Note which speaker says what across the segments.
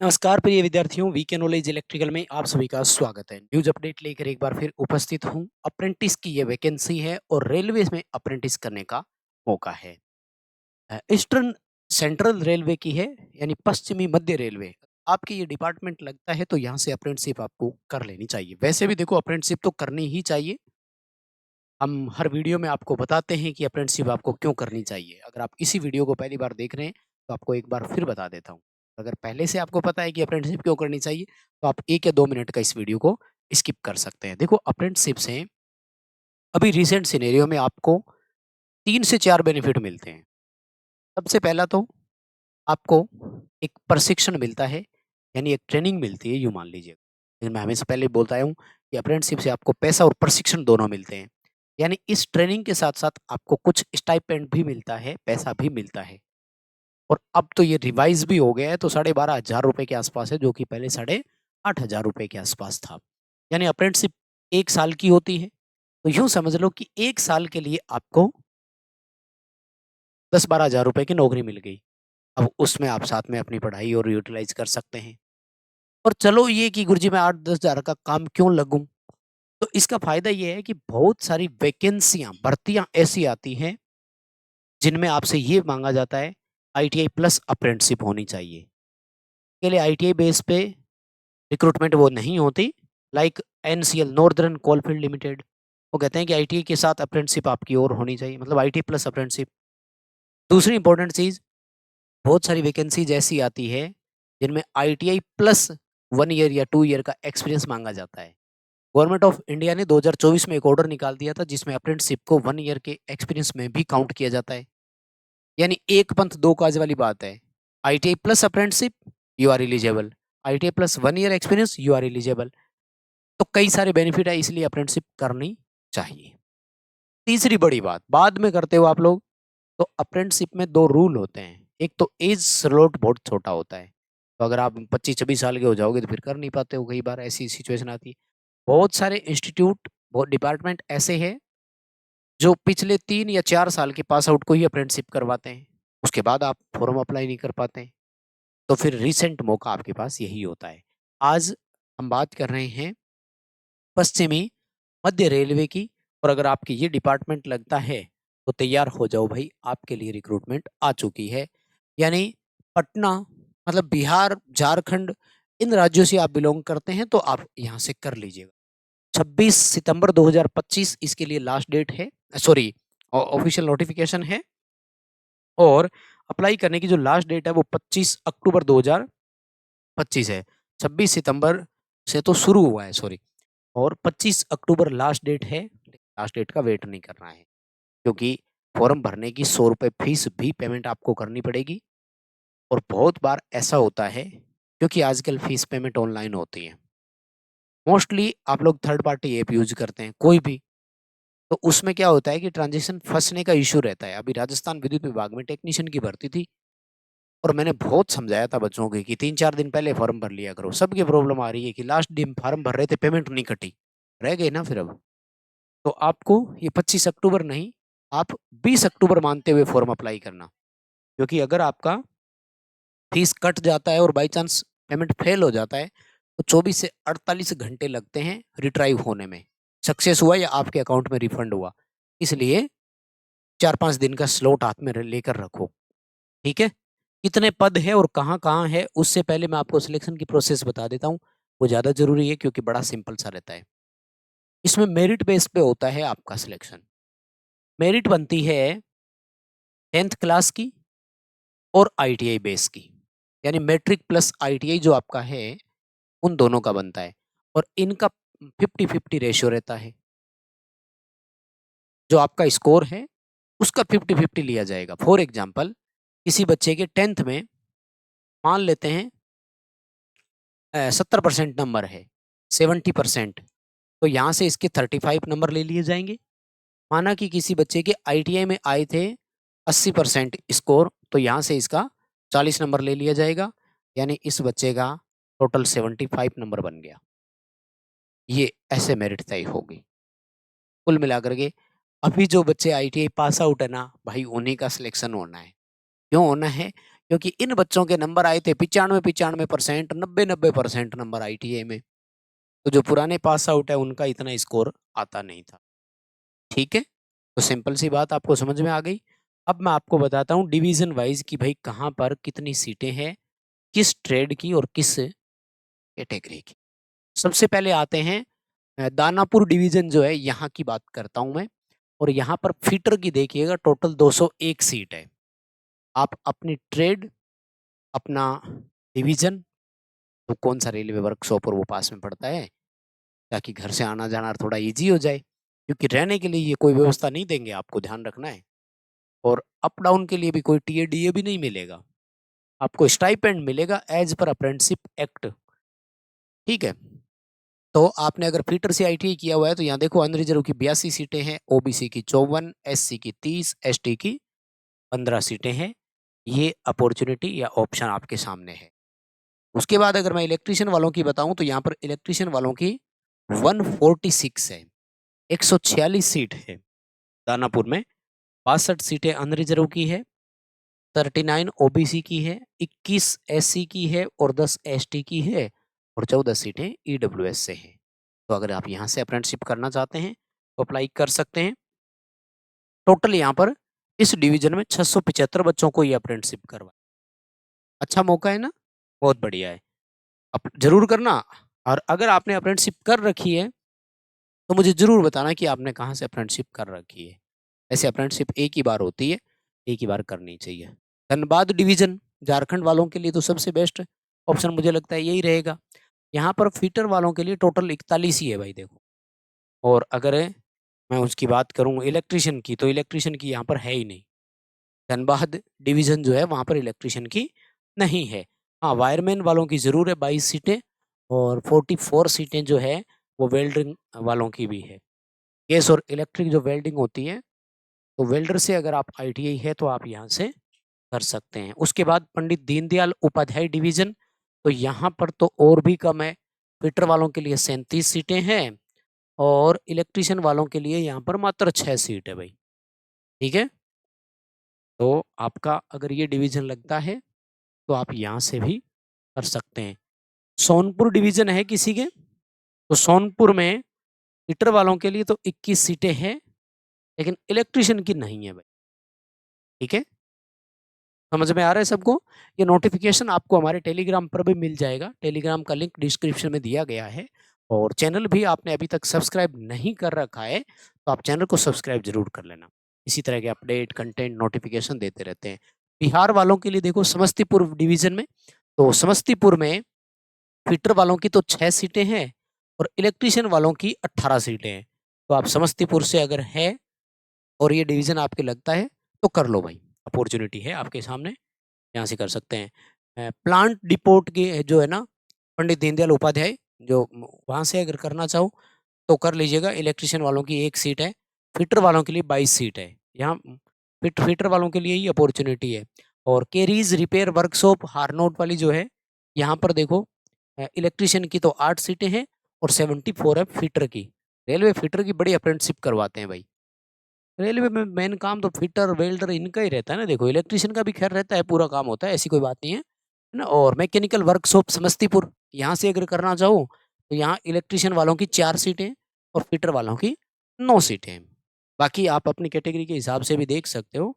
Speaker 1: नमस्कार प्रिय विद्यार्थियों, वीके नॉलेज इलेक्ट्रिकल में आप सभी का स्वागत है। न्यूज अपडेट लेकर एक बार फिर उपस्थित हूँ। अप्रेंटिस की ये वैकेंसी है और रेलवे में अप्रेंटिस करने का मौका है। ईस्टर्न सेंट्रल रेलवे की है, यानी पश्चिमी मध्य रेलवे। आपकी ये डिपार्टमेंट लगता है तो यहाँ से अप्रेंटिसशिप आपको कर लेनी चाहिए। वैसे भी देखो, अप्रेंटिसशिप तो करनी ही चाहिए। हम हर वीडियो में आपको बताते हैं कि अप्रेंटिसशिप आपको क्यों करनी चाहिए। अगर आप इसी वीडियो को पहली बार देख रहे हैं तो आपको एक बार फिर बता देता हूँ। अगर पहले से आपको पता है कि अप्रेंटिसशिप क्यों करनी चाहिए तो आप 1 या 2 मिनट का इस वीडियो को स्किप कर सकते हैं। देखो, अप्रेंटिसशिप से अभी रिसेंट सिनेरियो में आपको 3 से 4 बेनिफिट मिलते हैं। सबसे पहला तो आपको एक प्रशिक्षण मिलता है, यानी एक ट्रेनिंग मिलती है, यूँ मान लीजिए। लेकिन मैं हमेशा पहले बोलता आया हूँ कि अप्रेंटिसशिप से आपको पैसा और प्रशिक्षण दोनों मिलते हैं। यानी इस ट्रेनिंग के साथ-साथ आपको कुछ स्टाइपेंड भी मिलता है, पैसा भी मिलता है। और अब तो ये रिवाइज़ भी हो गया है, तो ₹12,500 के आसपास है, जो कि पहले ₹8,500 के आसपास था। यानी अप्रेंटिसशिप 1 साल की होती है, तो यूँ समझ लो कि 1 साल के लिए आपको 10-12 हज़ार रुपए की नौकरी मिल गई। अब उसमें आप साथ में अपनी पढ़ाई और यूटिलाइज़ कर सकते हैं। और चलो ये कि गुरुजी मैं 8-10 हज़ार का काम क्यों लगूँ? तो इसका फ़ायदा ये है कि बहुत सारी वैकेंसियाँ, भर्तियाँ ऐसी आती हैं, जिनमें आपसे ये माँगा जाता है आईटीआई प्लस अप्रेंटिसशिप होनी चाहिए। के लिए आईटीआई बेस पे रिक्रूटमेंट वो नहीं होती, like NCL northern coalfield limited, वो कहते हैं कि आईटीआई के साथ अप्रेंटिसशिप आपकी और होनी चाहिए, मतलब आईटीआई प्लस अप्रेंटिसशिप। दूसरी इंपॉर्टेंट चीज़, बहुत सारी वैकेंसीज़ ऐसी आती है, जिनमें आईटीआई प्लस 1 ईयर या 2 ईयर का एक्सपीरियंस माँगा जाता है। गवर्नमेंट ऑफ इंडिया ने 2024 में एक ऑर्डर निकाल दिया था, जिसमें अप्रेंटिसशिप को 1 ईयर के एक्सपीरियंस में भी काउंट किया जाता है। यानी एक पंथ दो काज वाली बात है। ITI plus apprenticeship, you are eligible. ITI plus 1 year experience, you are eligible. तो कई सारे बेनिफिट है, इसलिए अप्रेंटिसशिप करनी चाहिए। तीसरी बड़ी बात बाद में करते हो आप लोग, तो अप्रेंटिसशिप में 2 रूल होते हैं। एक तो एज स्लॉट बहुत छोटा होता है। तो अगर आप 25-26 साल के हो जाओगे तो फिर कर नहीं पाते हो, कई बार ऐसी सिचुएशन आती है। बहुत सारे इंस्टीट्यूट, बहुत डिपार्टमेंट ऐसे हैं जो पिछले 3 या 4 साल के पास आउट को ही अप्रेंटिसशिप करवाते हैं। उसके बाद आप फॉर्म अप्लाई नहीं कर पाते हैं। तो फिर रिसेंट मौका आपके पास यही होता है। आज हम बात कर रहे हैं पश्चिमी मध्य रेलवे की, और अगर आपकी ये डिपार्टमेंट लगता है तो तैयार हो जाओ भाई, आपके लिए रिक्रूटमेंट आ चुकी है। यानी पटना, मतलब बिहार, झारखंड, इन राज्यों से आप बिलोंग करते हैं तो आप यहाँ से कर लीजिएगा। 26 सितंबर 2025 इसके लिए लास्ट डेट है, सॉरी ऑफिशियल नोटिफिकेशन है। और अप्लाई करने की जो लास्ट डेट है वो 25 अक्टूबर 2025 है। 26 सितंबर से तो शुरू हुआ है, सॉरी, और 25 अक्टूबर लास्ट डेट है। लास्ट डेट का वेट नहीं करना है, क्योंकि फॉर्म भरने की ₹100 फीस भी पेमेंट आपको करनी पड़ेगी। और बहुत बार ऐसा होता है, क्योंकि आजकल फीस पेमेंट ऑनलाइन होती है। मोस्टली आप लोग थर्ड पार्टी ऐप यूज़ करते हैं कोई भी, तो उसमें क्या होता है कि ट्रांज़ैक्शन फँसने का इश्यू रहता है। अभी राजस्थान विद्युत विभाग में टेक्नीशियन की भर्ती थी, और मैंने बहुत समझाया था बच्चों को कि 3-4 दिन पहले फॉर्म भर लिया करो। सबकी प्रॉब्लम आ रही है कि लास्ट दिन फॉर्म भर रहे थे, पेमेंट नहीं कटी। रह गए ना फिर अब। तो आपको ये 25 अक्टूबर नहीं, आप 20 अक्टूबर मानते हुए फॉर्म अप्लाई करना। क्योंकि अगर आपका फीस कट जाता है और बाय चांस पेमेंट फेल हो जाता है, तो 24 से 48 घंटे लगते हैं रिट्राइव होने में। सक्सेस हुआ या आपके अकाउंट में रिफंड हुआ। इसलिए 4-5 दिन का स्लॉट हाथ में लेकर रखो, ठीक है? कितने पद है और कहाँ-कहाँ है, उससे पहले मैं आपको सिलेक्शन की प्रोसेस बता देता हूँ। वो ज़्यादा ज़रूरी है, क्योंकि बड़ा सिंपल सा रहता है। इसमें मेरिट बेस पे होता है आपका सिलेक्शन। मेरिट बनती है 10th क्लास की और आईटीआई बेस की। यानी मैट्रिक प्लस आईटीआई जो आपका है, उन दोनों का बनता है। और इनका 50-50 रेशियो रहता है। जो आपका स्कोर है, उसका 50-50 लिया जाएगा। फॉर एग्ज़ाम्पल, किसी बच्चे के 10th में मान लेते हैं 70% नंबर है, 70%, तो यहाँ से इसके 35 नंबर ले लिए जाएँगे। माना कि किसी बच्चे के आईटीआई में आए थे 80% स्कोर, तो यहाँ से इसका 40 नंबर ले लिया जाएगा। यानी इस बच्चे का टोटल 75 नंबर बन गया। ये ऐसे मेरिट तय होगी। कुल मिलाकर के अभी जो बच्चे आईटीआई पास आउट है ना, भाई उन्हीं का सिलेक्शन होना है। क्यों होना है? क्योंकि इन बच्चों के नंबर आए थे 95-95%, 90-90% नंबर आईटीआई में। तो जो पुराने पास आउट है उनका इतना स्कोर आता नहीं था। ठीक है? तो सिंपल सी बात आपको समझ में आ गई। अब मैं आपको बताता हूँ डिवीज़न वाइज़ कि भाई कहाँ पर कितनी सीटें हैं, किस ट्रेड की और किस कैटेगरी की। सबसे पहले आते हैं दानापुर डिवीज़न जो है यहाँ की बात करता हूँ मैं, और यहाँ पर फीटर की देखिएगा टोटल 201 सीट है। आप अपनी ट्रेड, अपना डिवीज़न, तो कौन-सा रेलवे वर्कशॉप और वो पास में पड़ता है, ताकि घर से आना-जाना थोड़ा ईज़ी हो जाए। क्योंकि रहने के लिए ये कोई व्यवस्था नहीं देंगे, आपको ध्यान रखना है। और अप डाउन के लिए भी कोई टीए-डीए भी नहीं मिलेगा। आपको स्टाइपेंड मिलेगा एज़ पर अप्रेंटिसशिप एक्ट, ठीक है? तो आपने अगर फीटर से आईटीआई किया हुआ है तो यहाँ देखो अनरिजर्व की 82 सीटें हैं, ओबीसी की 54, एससी की 30, एसटी की 15 सीटें हैं। ये अपॉर्च्युनिटी या ऑप्शन आपके सामने है। उसके बाद अगर मैं इलेक्ट्रीशियन वालों की बताऊँ तो यहाँ पर इलेक्ट्रीशियन वालों की 146 है, 146 सीट है दानापुर में, 62 सीटें अनरिजर्व की है, 39 ओबीसी की है, 21 एससी की है और 10 एसटी की है और 14 सीटें ईडब्ल्यूएस से हैं। तो अगर आप यहाँ से अप्रेंटिसशिप करना चाहते हैं तो अप्लाई कर सकते हैं। टोटल यहाँ पर इस डिवीजन में 675 बच्चों को ये अप्रेंटिसशिप करवा, अच्छा मौका है ना? बहुत बढ़िया है। आप ज़रूर करना, और अगर आपने अप्रेंटिसशिप कर रखी है तो मुझे ज़रूर बताना कि आपने कहाँ से अप्रेंटिसशिप कर रखी है। ऐसे अप्रेंटिसशिप एक ही बार होती है, एक ही बार करनी चाहिए। धनबाद डिवीज़न झारखंड वालों के लिए तो सबसे बेस्ट ऑप्शन मुझे लगता है यही रहेगा। यहाँ पर फीटर वालों के लिए टोटल 41 ही है भाई देखो। और अगर मैं उसकी बात करूँ इलेक्ट्रीशियन की, तो इलेक्ट्रीशियन की यहाँ पर है ही नहीं। धनबाद डिवीज़न जो है वहाँ पर इलेक्ट्रीशियन की नहीं है। हाँ, वायरमैन वालों की ज़रूर है 22 सीटें, और 44 सीटें जो है वो वेल्डरिंग वालों की भी है। गैस और इलेक्ट्रिक जो वेल्डिंग होती है, तो वेल्डर से अगर आप आईटीआई है तो आप यहाँ से कर सकते हैं। उसके बाद पंडित दीनदयाल उपाध्याय डिवीज़न, तो यहाँ पर तो और भी कम है। फिटर वालों के लिए 37 सीटें हैं और इलेक्ट्रीशियन वालों के लिए यहाँ पर मात्र 6 सीट है भाई। ठीक है? तो आपका अगर ये डिवीज़न लगता है तो आप यहाँ से भी कर सकते हैं। सोनपुर डिवीज़न है किसी के? तो सोनपुर में फिटर वालों के लिए तो 21 सीटें हैं, लेकिन इलेक्ट्रीशियन की नहीं है भाई। ठीक है? समझ में आ रहा है सबको? ये नोटिफ़िकेशन आपको हमारे टेलीग्राम पर भी मिल जाएगा। टेलीग्राम का लिंक डिस्क्रिप्शन में दिया गया है, और चैनल भी आपने अभी तक सब्सक्राइब नहीं कर रखा है, तो आप चैनल को सब्सक्राइब ज़रूर कर लेना। इसी तरह के अपडेट, कंटेंट, नोटिफ़िकेशन देते रहते हैं। बिहार वालों के लिए देखो समस्तीपुर डिवीज़न में, तो समस्तीपुर में फिटर वालों की तो 6 सीटें हैं और इलेक्ट्रीशियन वालों की 18 सीटें हैं। तो आप समस्तीपुर से अगर है और ये डिवीज़न आपके लगता है, तो कर लो भाई, अपॉर्च्युनिटी है आपके सामने। यहाँ से कर सकते हैं। प्लांट डिपोट के जो है ना, पंडित दीनदयाल उपाध्याय, जो वहाँ से अगर करना चाहो तो कर लीजिएगा। इलेक्ट्रीशियन वालों की 1 सीट है, फिटर वालों के लिए 22 सीट है। यहाँ फिटर वालों के लिए ही अपॉर्च्युनिटी है। और केरीज रिपेयर वर्कशॉप हारनोट वाली जो है, यहाँ पर देखो इलेक्ट्रीशियन की तो 8 सीटें हैं और 74 है फिटर की। रेलवे फिटर की बड़ी अप्रेंटिसशिप करवाते हैं भाई। रेलवे में मेन काम तो फिटर, वेल्डर इनका ही रहता है ना। देखो इलेक्ट्रीशियन का भी खैर रहता है, पूरा काम होता है, ऐसी कोई बात नहीं है, है ना। और मैकेनिकल वर्कशॉप समस्तीपुर, यहाँ से अगर करना चाहो तो यहाँ इलेक्ट्रीशियन वालों की 4 सीटें और फिटर वालों की 9 सीटें हैं। बाकी आप अपनी कैटेगरी के हिसाब से भी देख सकते हो,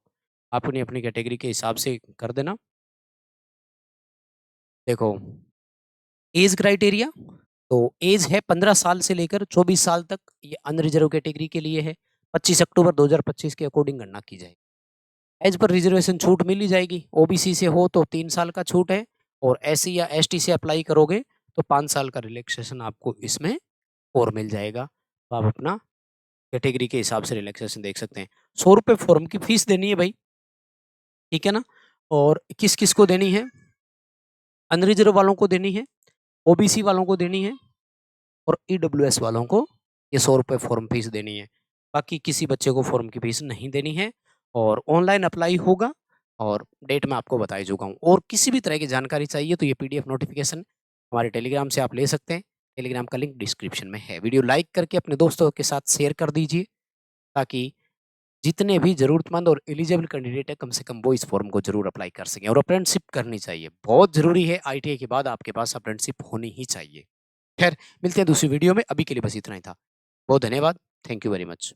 Speaker 1: अपनी अपनी कैटेगरी के हिसाब से कर देना। देखो एज क्राइटेरिया, तो एज है 15 साल से लेकर 24 साल तक, ये अनरिजर्व कैटेगरी के लिए है। 25 अक्टूबर 2025 के अकॉर्डिंग गणना की जाएगी। एज पर रिजर्वेशन छूट मिल ही जाएगी। ओबीसी से हो तो 3 साल का छूट है, और एससी या एसटी से अप्लाई करोगे तो 5 साल का रिलैक्सेशन आपको इसमें और मिल जाएगा। तो आप अपना कैटेगरी के हिसाब से रिलैक्सेशन देख सकते हैं। 100 रुपये फॉर्म की फीस देनी है भाई, ठीक है ना। और किस-किस को देनी है? अनरिजर्व वालों को देनी है, ओबीसी वालों को देनी है, और ईडब्ल्यूएस वालों को ये 100 रुपये फॉर्म फीस देनी है। बाकी किसी बच्चे को फॉर्म की फीस नहीं देनी है, और ऑनलाइन अप्लाई होगा, और डेट मैं आपको बता ही चुका हूँ। और किसी भी तरह की जानकारी चाहिए तो ये पीडीएफ नोटिफिकेशन हमारे टेलीग्राम से आप ले सकते हैं। टेलीग्राम का लिंक डिस्क्रिप्शन में है। वीडियो लाइक करके अपने दोस्तों के साथ शेयर कर दीजिए, ताकि जितने भी ज़रूरतमंद और एलिजिबल कैंडिडेट है कम से कम वो इस फॉर्म को ज़रूर अप्लाई कर सकें और अप्रेंटिसशिप करनी चाहिए। बहुत ज़रूरी है, आईटीआई के बाद आपके पास अप्रेंटिसशिप होनी ही चाहिए। खैर, मिलते हैं दूसरी वीडियो में, अभी के लिए बस इतना ही था। बहुत धन्यवाद। Thank you very much.